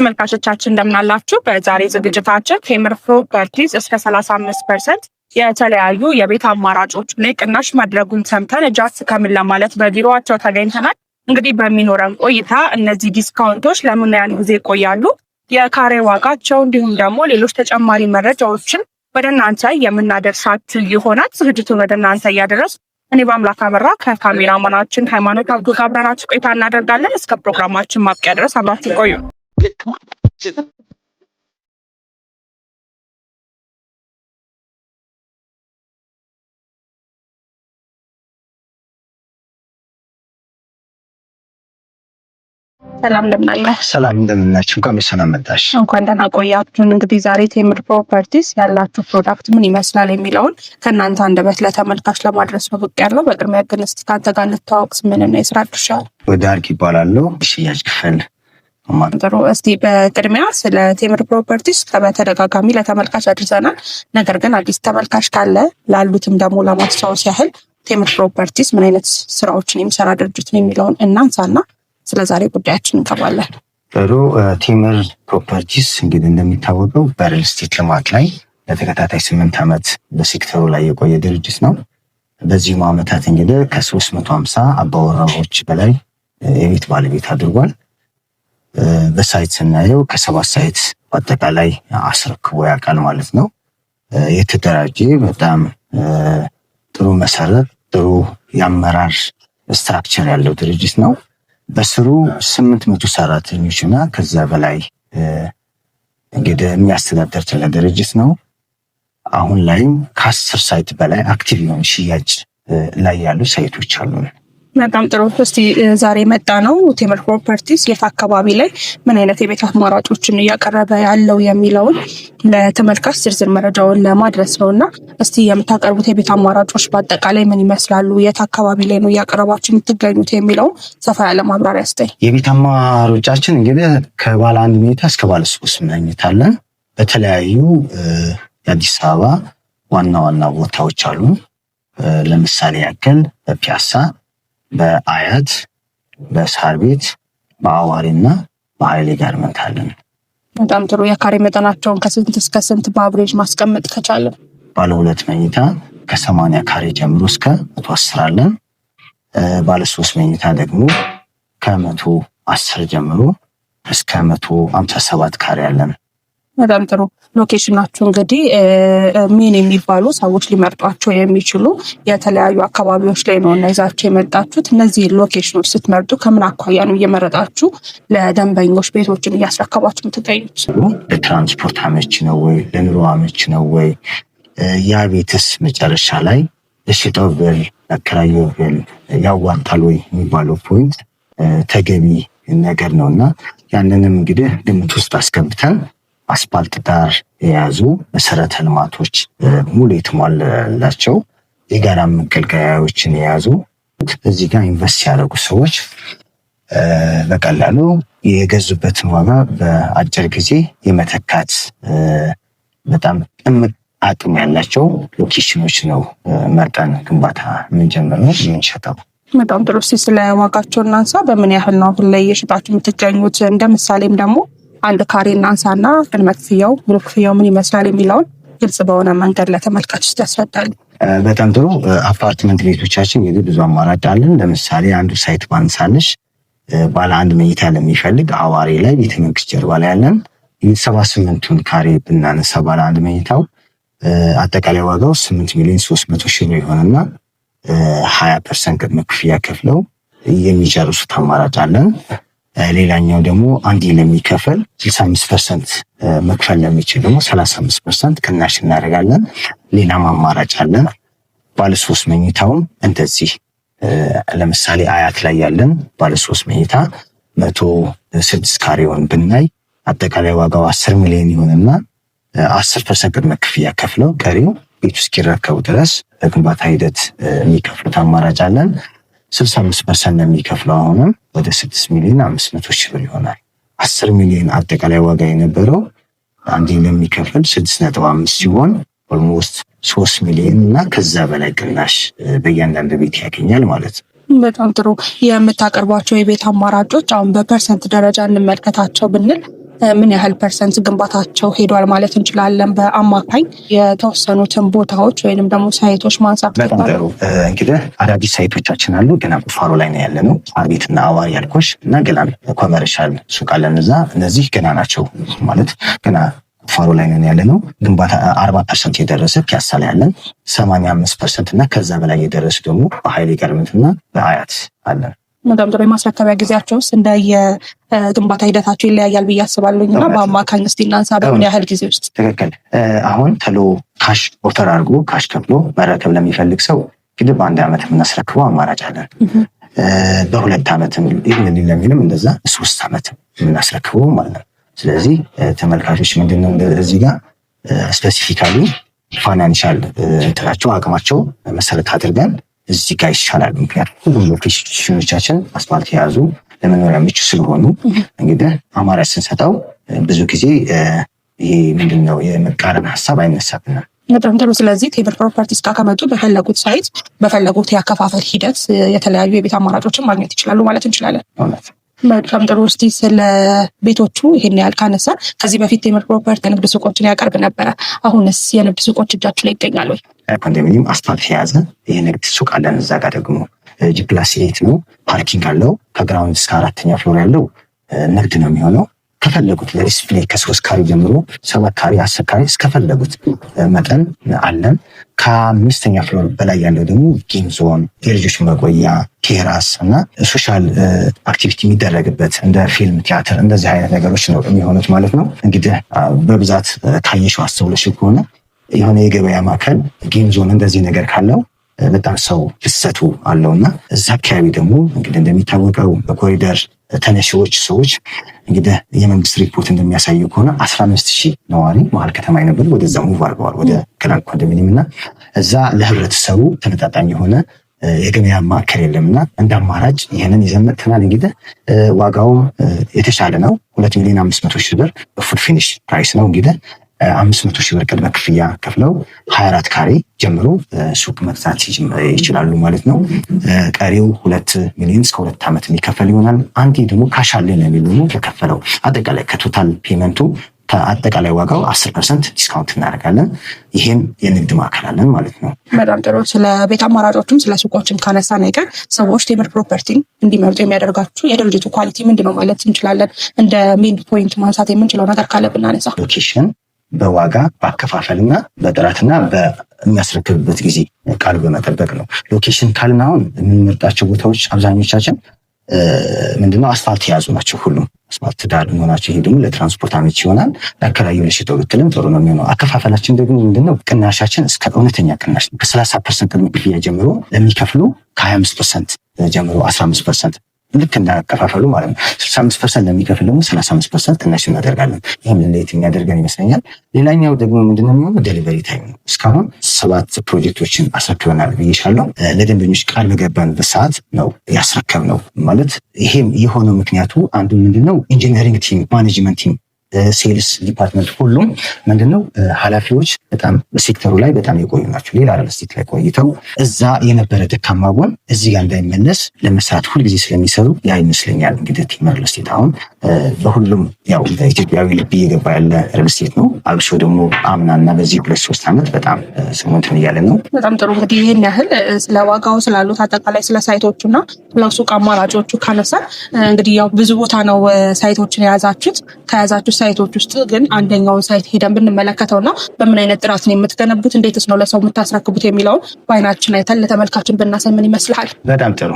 ተመልካቾቻችን እንደምን አላችሁ? በዛሬ ዝግጅታችን ቴምር ፕሮፐርቲስ እስከ 35% የተለያዩ የቤት አማራጮች ላይ ቅናሽ ማድረጉን ሰምተን እጃት ከምን ለማለት በቢሮአቸው ተገኝተናል። እንግዲህ በሚኖረን ቆይታ እነዚህ ዲስካውንቶች ለምን ያህል ጊዜ ይቆያሉ፣ የካሬ ዋጋቸው፣ እንዲሁም ደግሞ ሌሎች ተጨማሪ መረጃዎችን ወደ እናንተ የምናደርሳችሁ ይሆናል። ዝግጅቱን ወደ እናንተ እያደረስ እኔ በአምላክ አበራ ከካሜራማናችን ሃይማኖት አብዱ ጋር አብረናችሁ ቆይታ እናደርጋለን። እስከ ፕሮግራማችን ማብቂያ ድረስ አብራችሁ ቆዩ። ሰላም እንደምን አለ? ሰላም እንደምን ናችሁ? እንኳን በሰላም መጣሽ። እንኳን ደህና ቆያችሁን። እንግዲህ ዛሬ ቴምር ፕሮፐርቲስ ያላችሁ ፕሮዳክት ምን ይመስላል የሚለውን ከእናንተ አንደበት ለተመልካች ለማድረስ ነው ብቅ ያለው። በቅድሚያ ግን እስኪ ከአንተ ጋር እንተዋወቅ። ምንና የስራ ድርሻ? ወደ አርክ ይባላለሁ፣ ሽያጭ ክፍል። ጥሩ። እስቲ በቅድሚያ ስለ ቴምር ፕሮፐርቲስ በተደጋጋሚ ለተመልካች አድርሰናል። ነገር ግን አዲስ ተመልካች ካለ ላሉትም ደግሞ ለማስታወስ ያህል ቴምር ፕሮፐርቲስ ምን አይነት ስራዎችን የሚሰራ ድርጅት ነው የሚለውን እናንሳና ስለ ዛሬ ጉዳያችን እንቀባለን። ጥሩ። ቴምር ፕሮፐርቲስ እንግዲህ እንደሚታወቀው በሪል ስቴት ልማት ላይ ለተከታታይ 8 ዓመት በሴክተሩ ላይ የቆየ ድርጅት ነው። በዚህም ዓመታት እንግዲህ ከ350 አባወራዎች በላይ የቤት ባለቤት አድርጓል። በሳይት ስናየው ከ7 ሳይት በአጠቃላይ አስረክቦ ያውቃል ማለት ነው። የተደራጀ በጣም ጥሩ መሰረት፣ ጥሩ የአመራር ስትራክቸር ያለው ድርጅት ነው። በስሩ 800 ሰራተኞች እና ከዛ በላይ እንግዲህ የሚያስተዳደር ትልቅ ድርጅት ነው። አሁን ላይም ከ10 ሳይት በላይ አክቲቭ የሆኑ ሽያጭ ላይ ያሉ ሳይቶች አሉ። በጣም ጥሩ። እስቲ ዛሬ መጣ ነው ቴምር ፕሮፐርቲስ የት አካባቢ ላይ ምን አይነት የቤት አማራጮችን እያቀረበ ያለው የሚለውን ለተመልካች ዝርዝር መረጃውን ለማድረስ ነው እና እስቲ የምታቀርቡት የቤት አማራጮች በአጠቃላይ ምን ይመስላሉ፣ የት አካባቢ ላይ ነው እያቀረባችሁ የምትገኙት የሚለውን ሰፋ ያለ ማብራሪያ ስጠኝ። የቤት አማራጮቻችን እንግዲህ ከባለ 1 መኝታ እስከ ባለ 3 መኝታ አለን። በተለያዩ የአዲስ አበባ ዋና ዋና ቦታዎች አሉ። ለምሳሌ ያክል በፒያሳ፣ በአያት፣ በሳር ቤት፣ በአዋሪና በኃይሌ ጋርመንት አለን። በጣም ጥሩ። የካሬ መጠናቸውን ከስንት እስከ ስንት በአብሬጅ ማስቀመጥ ከቻለን? ባለ 2 መኝታ ከ80 ካሬ ጀምሮ እስከ 110 አለን። ባለ 3 መኝታ ደግሞ ከ110 ጀምሮ እስከ 157 ካሬ አለን። በጣም ጥሩ። ሎኬሽናችሁ እንግዲህ ምን የሚባሉ ሰዎች ሊመርጧቸው የሚችሉ የተለያዩ አካባቢዎች ላይ ነው እና ይዛችሁ የመጣችሁት። እነዚህ ሎኬሽኖች ስትመርጡ ከምን አኳያ ነው እየመረጣችሁ ለደንበኞች ቤቶችን እያስረከባችሁ የምትገኙት? ለትራንስፖርት አመች ነው ወይ? ለኑሮ አመች ነው ወይ? ያ ቤትስ መጨረሻ ላይ ለሽጠው ብል ለአከራየው ብል ያዋጣል ወይ የሚባለው ፖይንት ተገቢ ነገር ነው እና ያንንም እንግዲህ ግምት ውስጥ አስገብተን አስፓልት ዳር የያዙ መሰረተ ልማቶች ሙሉ የተሟላላቸው የጋራ መገልገያዎችን የያዙ እዚህ ጋር ኢንቨስት ያደረጉ ሰዎች በቀላሉ የገዙበትን ዋጋ በአጭር ጊዜ የመተካት በጣም እምቅ አቅም ያላቸው ሎኬሽኖች ነው መርጠን ግንባታ የምንጀምረው የምንሸጠው። በጣም ጥሩ። ስለ ዋጋቸው እናንሳ። በምን ያህል ነው አሁን ላይ እየሸጣችሁ የምትገኙት? እንደ ምሳሌም ደግሞ አንድ ካሬ እናንሳና ቅድመ ክፍያው ሙሉ ክፍያው ምን ይመስላል የሚለውን ግልጽ በሆነ መንገድ ለተመልካች ያስረዳል። በጣም ጥሩ። አፓርትመንት ቤቶቻችን እንግዲህ ብዙ አማራጭ አለን። ለምሳሌ አንዱ ሳይት ባንሳንሽ ባለ 1 መኝታ ለሚፈልግ አዋሪ ላይ ቤተመንግስት ጀርባ ላይ ያለን 78ቱን ካሬ ብናነሳ ባለ 1 መኝታው አጠቃላይ ዋጋው 8,300,000 ብር ይሆንና 20% ቅድመ ክፍያ ከፍለው የሚጨርሱት አማራጭ አለን። ሌላኛው ደግሞ አንዴ ለሚከፈል 65% መክፈል ለሚችል ደግሞ 35% ቅናሽ እናደርጋለን። ሌላም አማራጭ አለን። ባለ 3 መኝታውም እንደዚህ ለምሳሌ አያት ላይ ያለን ባለ 3 መኝታ 106 ካሬውን ብናይ አጠቃላይ ዋጋው 10 ሚሊዮን ይሆንና 10% ቅድመ ክፍያ ከፍለው ቀሪው ቤቱ እስኪረከቡ ድረስ በግንባታ ሂደት የሚከፍሉት አማራጭ አለን። 65% የሚከፍለው አሁንም ወደ 6,500,000 ብር ይሆናል። 10 ሚሊዮን አጠቃላይ ዋጋ የነበረው አንዴ ለሚከፍል 6.5 ሲሆን ኦልሞስት 3 ሚሊዮን እና ከዛ በላይ ቅናሽ በእያንዳንዱ ቤት ያገኛል ማለት ነው። በጣም ጥሩ። የምታቀርቧቸው የቤት አማራጮች አሁን በፐርሰንት ደረጃ እንመልከታቸው ብንል ምን ያህል ፐርሰንት ግንባታቸው ሄዷል ማለት እንችላለን? በአማካኝ የተወሰኑትን ቦታዎች ወይንም ደግሞ ሳይቶች ማንሳት። በጣም ጥሩ። እንግዲህ አዳዲስ ሳይቶቻችን አሉ፣ ገና ቁፋሮ ላይ ነው ያለ ነው። አርቢትና አዋሪ ያልኮሽ እና ገላን ኮመርሻል ሱቅ አለን እዛ። እነዚህ ገና ናቸው ማለት ገና ቁፋሮ ላይ ነው ያለ ነው። ግንባታ 40% የደረሰ ፒያሳ ላይ ያለን፣ 85% እና ከዛ በላይ የደረሱ ደግሞ በኃይሌ ጋርመንትና በአያት አለን። በጣም ጥሩ። የማስረከቢያ ጊዜያቸው ውስጥ እንደ የግንባታ ሂደታቸው ይለያያል ብዬ አስባለሁ እና በአማካኝ እስቲ እናንሳ፣ በምን ያህል ጊዜ ውስጥ? ትክክል። አሁን ተሎ ካሽ ኦፈር አድርጎ ካሽ ከፍሎ መረከብ ለሚፈልግ ሰው እንግዲህ በ1 ዓመት የምናስረክበው አማራጭ አለን። በ2 ዓመት ይህን ለሚልም እንደዛ 3 ዓመት የምናስረክበው ማለት ነው። ስለዚህ ተመልካቾች ምንድነው እዚህ ጋር ስፔሲፊካሊ ፋይናንሻል እንትናቸው አቅማቸው መሰረት አድርገን እዚህ ጋር ይሻላል። ምክንያቱም ሁሉም ሎኬሽኖቻችን አስፋልት የያዙ ለመኖሪያ ምቹ ስለሆኑ እንግዲህ አማራጭ ስንሰጠው ብዙ ጊዜ ይሄ ምንድነው የመቃረን ሀሳብ አይነሳብንም። በጣም ጥሩ። ስለዚህ ቴምር ፕሮፐርቲስ ጋር ከመጡ በፈለጉት ሳይት በፈለጉት የአከፋፈል ሂደት የተለያዩ የቤት አማራጮችን ማግኘት ይችላሉ ማለት እንችላለን። በጣም ጥሩ። እስቲ ስለ ቤቶቹ ይሄን ያህል ካነሳ ከዚህ በፊት ቴምር ፕሮፐርቲ የንግድ ሱቆችን ያቀርብ ነበረ። አሁንስ የንግድ ሱቆች እጃችሁ ላይ ይገኛሉ? ኮንዶሚኒየም አስፋልት የያዘ የንግድ ሱቅ አለን። እዛ ጋር ደግሞ ጂፕላስ8 ነው፣ ፓርኪንግ አለው። ከግራውንድ እስከ 4ኛ ፍሎር ያለው ንግድ ነው የሚሆነው። ከፈለጉት ለዲስፕሌይ ከ3 ካሬ ጀምሮ 7 ካሬ 10 ካሬ እስከፈለጉት መጠን አለን። ከ5ኛ ፍሎር በላይ ያለው ደግሞ ጌም ዞን፣ የልጆች መቆያ፣ ቴራስ እና ሶሻል አክቲቪቲ የሚደረግበት እንደ ፊልም፣ ቲያትር እንደዚህ አይነት ነገሮች ነው የሚሆኑት ማለት ነው። እንግዲህ በብዛት ካየሽው አስተውለሽ ከሆነ የሆነ የገበያ ማዕከል ጌም ዞን እንደዚህ ነገር ካለው በጣም ሰው ፍሰቱ አለውና እዛ አካባቢ ደግሞ እንግዲህ እንደሚታወቀው በኮሪደር ተነሺዎች ሰዎች እንግዲህ የመንግስት ሪፖርት እንደሚያሳየው ከሆነ 15,000 ነዋሪ መሀል ከተማ የነበሩ ወደዛ ሙቭ አድርገዋል ወደ ገላን ኮንዶሚኒየም እና እዛ ለህብረተሰቡ ተመጣጣኝ የሆነ የገበያ ማዕከል የለምና እንደ አማራጭ ይህንን ይዘን መጥተናል። እንግዲህ ዋጋውም የተሻለ ነው። 2,500,000 ብር በፉል ፊኒሽ ፕራይስ ነው። እንግዲህ 500,000 ብር ቅድመ ክፍያ ከፍለው 24 ካሬ ጀምሮ ሱቅ መግዛት ይችላሉ ማለት ነው። ቀሪው 2 ሚሊዮን እስከ 2 ዓመት የሚከፈል ይሆናል። አንዴ ደግሞ ካሽ አለን የሚል ደግሞ ተከፈለው አጠቃላይ ከቶታል ፔመንቱ ከአጠቃላይ ዋጋው 10% ዲስካውንት እናደርጋለን። ይሄም የንግድ ማዕከል አለን ማለት ነው። በጣም ጥሩ። ስለ ቤት አማራጮችም ስለ ሱቆችም ካነሳ ነገር ሰዎች ቴምር ፕሮፐርቲን እንዲመርጡ የሚያደርጋችሁ የድርጅቱ ኳሊቲ ምንድን ነው ማለት እንችላለን? እንደ ሜን ፖይንት ማንሳት የምንችለው ነገር ካለ ብናነሳ። ሎኬሽን በዋጋ በአከፋፈልና በጥራትና በሚያስረክብበት ጊዜ ቃሉ በመጠበቅ ነው። ሎኬሽን ካልን አሁን የምንመርጣቸው ቦታዎች አብዛኞቻችን ምንድነው አስፋልት የያዙ ናቸው። ሁሉም አስፋልት ዳር መሆናቸው ይሄ ደግሞ ለትራንስፖርት አመቺ ይሆናል። ለአከራዩ ለሽጠው ብትልም ጥሩ ነው የሚሆነው። አከፋፈላችን ደግሞ ምንድነው ቅናሻችን እስከ እውነተኛ ቅናሽ ከ30% ቅድመ ክፍያ ጀምሮ ለሚከፍሉ ከ25% ጀምሮ 15% ልክ እንዳከፋፈሉ ማለት ነው። 65% ለሚከፍል ደግሞ 35% ቅናሽ እናደርጋለን። ይህም ለየት የሚያደርገን ይመስለኛል። ሌላኛው ደግሞ ምንድነው የሚሆነው ዴሊቨሪ ታይም ነው። እስካሁን 7 ፕሮጀክቶችን አስረክበናል ብዬሻለሁ። ለደንበኞች ቃል በገባንበት ሰዓት ነው ያስረከብነው። ማለት ይሄም የሆነው ምክንያቱ አንዱ ምንድነው ኢንጂነሪንግ ቲም፣ ማኔጅመንት ቲም፣ ሴልስ ዲፓርትመንት ሁሉም ምንድነው ኃላፊዎች በጣም በሴክተሩ ላይ በጣም የቆዩ ናቸው። ሌላ ሪል ስቴት ላይ ቆይተው እዛ የነበረ ደካማ ጎን እዚህ ጋር እንዳይመለስ ለመስራት ሁልጊዜ ስለሚሰሩ ያ ይመስለኛል እንግዲህ ቴምር ሪል ስቴት አሁን በሁሉም ያው ኢትዮጵያዊ ልብ እየገባ ያለ ሪል ስቴት ነው። አብሶ ደግሞ አምናና በዚህ 2-3 ዓመት በጣም ስሙንትን እያለ ነው። በጣም ጥሩ። እንግዲህ ይህን ያህል ስለ ዋጋው ስላሉት አጠቃላይ ስለ ሳይቶቹና ስለ ሱቅ አማራጮቹ ካነሳ እንግዲህ ያው ብዙ ቦታ ነው ሳይቶችን የያዛችሁት። ከያዛችሁ ሳይቶች ውስጥ ግን አንደኛውን ሳይት ሄደን ብንመለከተውና በምን አይነት ጥራት ነው የምትገነቡት፣ እንዴትስ ነው ለሰው የምታስረክቡት የሚለውን በአይናችን አይተን ለተመልካችን ብናሳይ ምን ይመስልሃል? በጣም ጥሩ።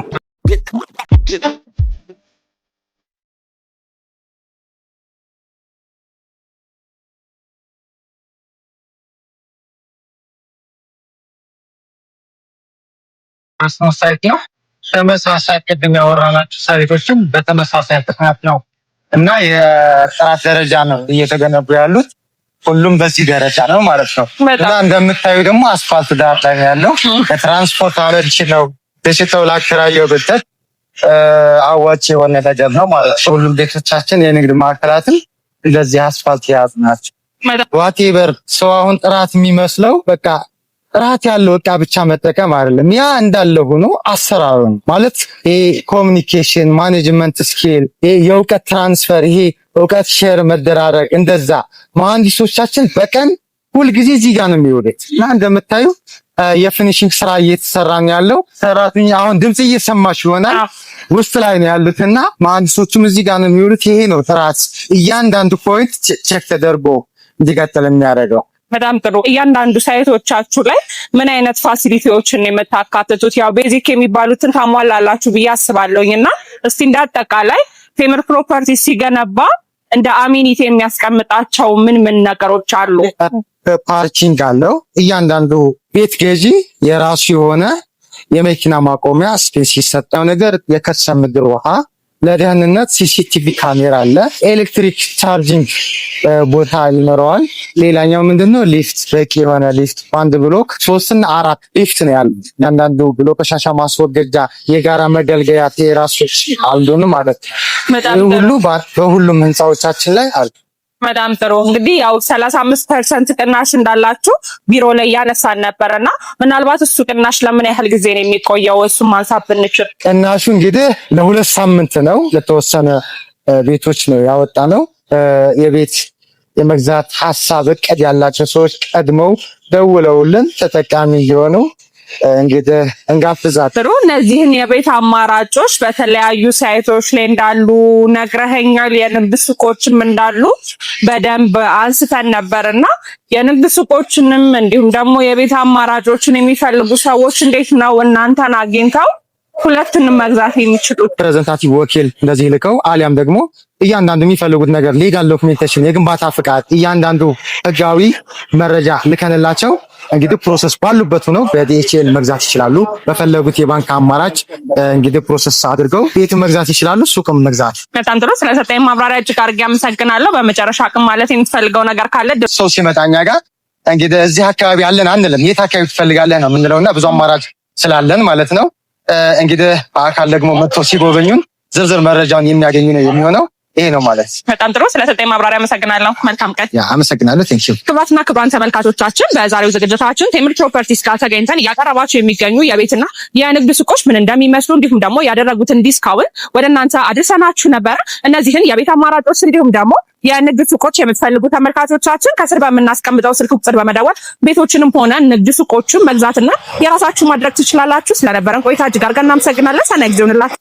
ሳይት ነው። ተመሳሳይ ቅድም ያወራናቸው ሳይቶችም በተመሳሳይ ጥራት ነው እና የጥራት ደረጃ ነው እየተገነቡ ያሉት። ሁሉም በዚህ ደረጃ ነው ማለት ነው። እና እንደምታዩ ደግሞ አስፋልት ዳር ላይ ያለው ከትራንስፖርት አመቺ ነው። ለሽተው ላከራየው ብትል አዋጭ የሆነ ነገር ነው ማለት ነው። ሁሉም ቤቶቻችን የንግድ ማዕከላትን እንደዚህ አስፋልት የያዙ ናቸው። ዋቴቨር ሰው አሁን ጥራት የሚመስለው በቃ ጥራት ያለው እቃ ብቻ መጠቀም አይደለም። ያ እንዳለ ሆኖ አሰራሩን ማለት ይሄ ኮሚኒኬሽን፣ ማኔጅመንት ስኪል፣ ይሄ የእውቀት ትራንስፈር፣ ይሄ እውቀት ሼር መደራረግ እንደዛ መሐንዲሶቻችን በቀን ሁልጊዜ እዚህ ጋር ነው የሚውሉት እና እንደምታዩ የፊኒሺንግ ስራ እየተሰራ ነው ያለው። ሰራተኛ አሁን ድምጽ እየሰማሽ ይሆናል ውስጥ ላይ ነው ያሉትና መሐንዲሶቹም እዚህ ጋር ነው የሚውሉት። ይሄ ነው ጥራት እያንዳንዱ ፖይንት ቼክ ተደርጎ እንዲቀጥል የሚያደርገው። በጣም ጥሩ። እያንዳንዱ ሳይቶቻችሁ ላይ ምን አይነት ፋሲሊቲዎችን ነው የምታካትቱት? ያው ቤዚክ የሚባሉትን ታሟላላችሁ ብዬ አስባለሁኝ እና እስቲ እንዳጠቃላይ ቴምር ፕሮፐርቲስ ሲገነባ እንደ አሚኒቲ የሚያስቀምጣቸው ምን ምን ነገሮች አሉ? ፓርኪንግ አለው። እያንዳንዱ ቤት ገዢ የራሱ የሆነ የመኪና ማቆሚያ ስፔስ ሲሰጠው ነገር የከርሰ ምድር ውሃ፣ ለደህንነት ሲሲቲቪ ካሜራ አለ። ኤሌክትሪክ ቻርጂንግ ቦታ ይኖረዋል። ሌላኛው ምንድነው ሊፍት፣ በቂ የሆነ ሊፍት በአንድ ብሎክ 3 እና 4 ሊፍት ነው ያለው። አንዳንዱ ብሎክ ቆሻሻ ማስወገጃ፣ የጋራ መገልገያ ቴራሶች አሉን ማለት ነው። ሁሉ በሁሉም ህንፃዎቻችን ላይ አሉ። በጣም ጥሩ። እንግዲህ ያው 35% ቅናሽ እንዳላችሁ ቢሮ ላይ ያነሳን ነበርና ምናልባት እሱ ቅናሽ ለምን ያህል ጊዜ ነው የሚቆየው? እሱን ማንሳት ብንችል። ቅናሹ እንግዲህ ለ2 ሳምንት ነው። ለተወሰነ ቤቶች ነው ያወጣ ነው። የቤት የመግዛት ሐሳብ እቅድ ያላቸው ሰዎች ቀድመው ደውለውልን ተጠቃሚ እየሆኑ እንግዲህ እንጋብዛለን። ጥሩ። እነዚህን የቤት አማራጮች በተለያዩ ሳይቶች ላይ እንዳሉ ነግረኸኛል። የንግድ ሱቆችም እንዳሉ በደንብ አንስተን ነበርና የንግድ ሱቆችንም እንዲሁም ደግሞ የቤት አማራጮችን የሚፈልጉ ሰዎች እንዴት ነው እናንተን አግኝተው ሁለቱንም መግዛት የሚችሉት? ፕሬዘንታቲቭ ወኪል እንደዚህ ልከው አሊያም ደግሞ እያንዳንዱ የሚፈልጉት ነገር ሌጋል ዶክሜንቴሽን፣ የግንባታ ፍቃድ፣ እያንዳንዱ ህጋዊ መረጃ ልከንላቸው እንግዲህ ፕሮሰስ ባሉበት ሆነው በዲኤችኤል መግዛት ይችላሉ። በፈለጉት የባንክ አማራጭ እንግዲህ ፕሮሰስ አድርገው ቤት መግዛት ይችላሉ፣ ሱቅም መግዛት። በጣም ጥሩ። ስለሰጠኝ ማብራሪያ እጅግ አድርጌ አመሰግናለሁ። በመጨረሻ አቅም ማለት የምትፈልገው ነገር ካለ ሰው ሲመጣኛ ጋር እንግዲህ እዚህ አካባቢ አለን አንልም፣ የት አካባቢ ትፈልጋለህ ነው የምንለውና ብዙ አማራጭ ስላለን ማለት ነው። እንግዲህ በአካል ደግሞ መጥቶ ሲጎበኙን ዝርዝር መረጃውን የሚያገኙ ነው የሚሆነው። ይሄ ነው ማለት። በጣም ጥሩ። ስለሰጠኝ ማብራሪያ አመሰግናለሁ። መልካም ቀን። አመሰግናለሁ። ቴንክ ዩ። ክቡራትና ክቡራን ተመልካቾቻችን በዛሬው ዝግጅታችን ቴምር ፕሮፐርቲስ ጋር ተገኝተን እያቀረባቸው የሚገኙ የቤትና የንግድ ሱቆች ምን እንደሚመስሉ እንዲሁም ደግሞ ያደረጉትን ዲስካውንት ወደ እናንተ አድርሰናችሁ ነበረ። እነዚህን የቤት አማራጮች እንዲሁም ደግሞ የንግድ ሱቆች የምትፈልጉ ተመልካቾቻችን ከስር በምናስቀምጠው ስልክ ቁጥር በመደወል ቤቶችንም ሆነ ንግድ ሱቆችን መግዛትና የራሳችሁ ማድረግ ትችላላችሁ። ስለነበረን ቆይታ እጅግ አድርገን እናመሰግናለን። ሰናይ ጊዜ ይሁንላችሁ።